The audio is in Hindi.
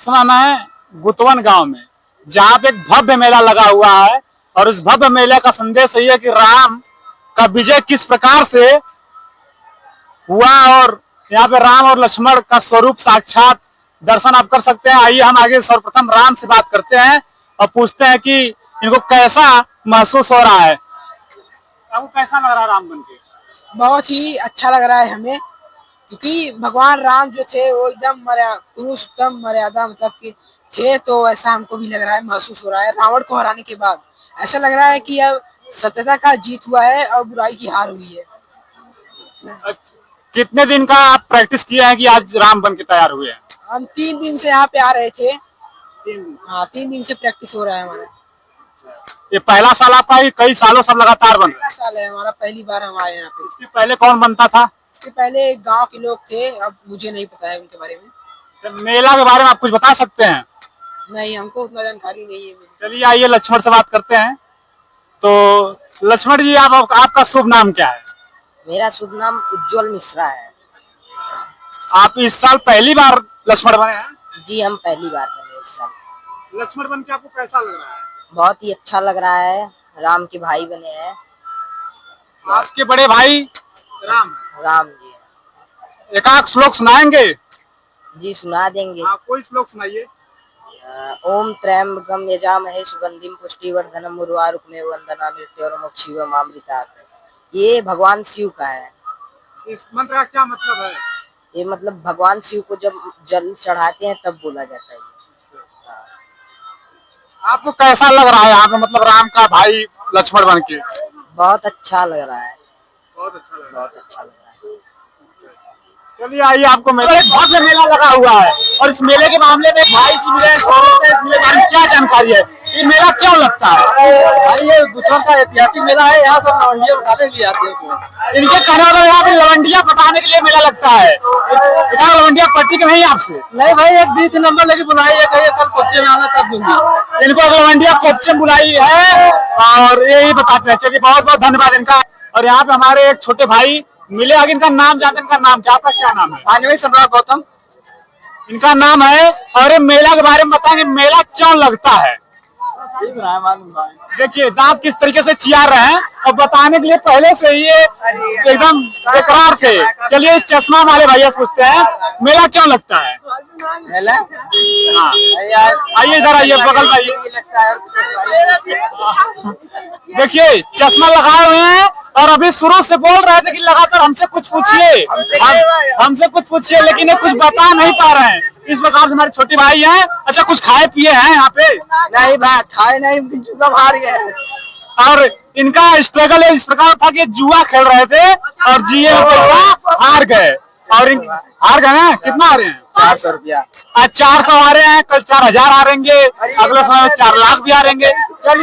समय मैं गुतवन गांव में, जहाँ पे एक भव्य मेला लगा हुआ है और उस भव्य मेले का संदेश यही है कि राम का विजय किस प्रकार से हुआ और यहाँ पे राम और लक्ष्मण का स्वरूप साक्षात दर्शन आप कर सकते हैं। आइए हम आगे सर्वप्रथम राम से बात करते हैं और पूछते हैं कि इनको कैसा महसूस हो रहा है। आपको कैसा लग रहा है राम बन के? बहुत ही अच्छा लग रहा है हमें, क्योंकि भगवान राम जो थे वो एकदम पुरुषोत्तम मर्यादा मतलब कि थे, तो ऐसा हमको भी लग रहा है, महसूस हो रहा है। रावण को हराने के बाद ऐसा लग रहा है कि अब सत्यता का जीत हुआ है और बुराई की हार हुई है। कितने दिन का आप प्रैक्टिस किए हैं कि आज राम बन के तैयार हुए हैं? हम 3 दिन से यहाँ पे आ रहे थे। 3 दिन से प्रैक्टिस हो रहा है हमारा। ये पहला साल आपका ही, कई सालों सब लगातार बन रहे हैं? साल है हमारा, पहली बार हम आए यहाँ पे। इसके पहले कौन बनता था? इसके पहले गांव के लोग थे, अब मुझे नहीं पता है उनके बारे में। मेला के बारे में आप कुछ बता सकते हैं? नहीं, हमको उतना जानकारी नहीं है। चलिए आइए लक्ष्मण से बात करते हैं। तो लक्ष्मण जी, आपका शुभ नाम क्या है? मेरा शुभ नाम उज्जवल मिश्रा है। आप इस साल पहली बार लक्ष्मण बने हैं? जी, हम पहली बार बने इस साल। लक्ष्मण बन के आपको कैसा लग रहा है? बहुत ही अच्छा लग रहा है, राम के भाई बने हैं। आपके बड़े भाई राम जी हैं। एक आध श्लोक सुनाएंगे? जी, सुना देंगे। कोई श्लोक सुनाइए। ओम त्र्यंबकम यजामहे सुगंधिम पुष्टिवर्धनम उर्वारुकमेव वंदना मृत्योर्मुक्षीवमामृतात्। ये भगवान शिव का है। इस मंत्र का क्या मतलब है? ये मतलब भगवान शिव को जब जल चढ़ाते हैं तब बोला जाता है। आपको कैसा लग रहा है यहाँ पे, मतलब राम का भाई लक्ष्मण बन के? बहुत अच्छा लग रहा है। बहुत अच्छा लग रहा है। बहुत अच्छा लग रहा है। चलिए आइए, आपको मेला, एक भव्य मेला लगा हुआ है और इस मेले के मामले में भाई से मिले, इस मेले के बारे में क्या जानकारी है? ये मेला क्यों लगता है? भाई, ये गुजरात का ऐतिहासिक मेला है। यहाँ सब लवंडिया उठाने के लिए आते हैं। इनके कहने वाला यहाँ पे लवंडिया पटाने के लिए मेला लगता है। इतना लवंडिया पट्टी के नहीं आपसे? नहीं भाई, एक 20 नंबर लेके बुलाई है, कहीं कल कोच्चे में आना तब दूंगी। इनको लवंडिया कोच्चे में बुलाई है और यही बताते हैं। चलिए बहुत बहुत धन्यवाद इनका। और यहाँ पे हमारे एक छोटे भाई मिले, आगे इनका नाम जानते हैं। इनका नाम क्या था? क्या नाम है? भाई सम्राट गौतम इनका नाम है। और ये मेला के बारे में बताएंगे, मेला क्यों लगता है? देखिए दांत किस तरीके से चियार रहे हैं और बताने के लिए पहले से ही ये एकदम बेकरार थे। चलिए इस चश्मा वाले भैया से पूछते हैं, मेला क्यों लगता है? मेला हाँ, आइए इधर आइए, बगल में आइए। देखिए चश्मा लगाए हुए हैं और अभी शुरू से बोल रहे थे कि लगातार हमसे कुछ पूछिए, हमसे कुछ पूछिए, लेकिन ये कुछ बता नहीं पा रहे हैं। इस प्रकार से हमारे छोटे भाई हैं। अच्छा, कुछ खाए पिए हैं यहाँ पे? नहीं भाई, खाए नहीं, सब हार गए। और इनका स्ट्रगल इस प्रकार था कि जुआ खेल रहे थे और जीए में पैसा हार गए। और हार गए हैं। कितना आ रहे हैं? 400 रुपया। आज 400 आ रहे हैं, कल 4000 आ रहेंगे, अगले समय में 4 लाख भी आ रहेंगे।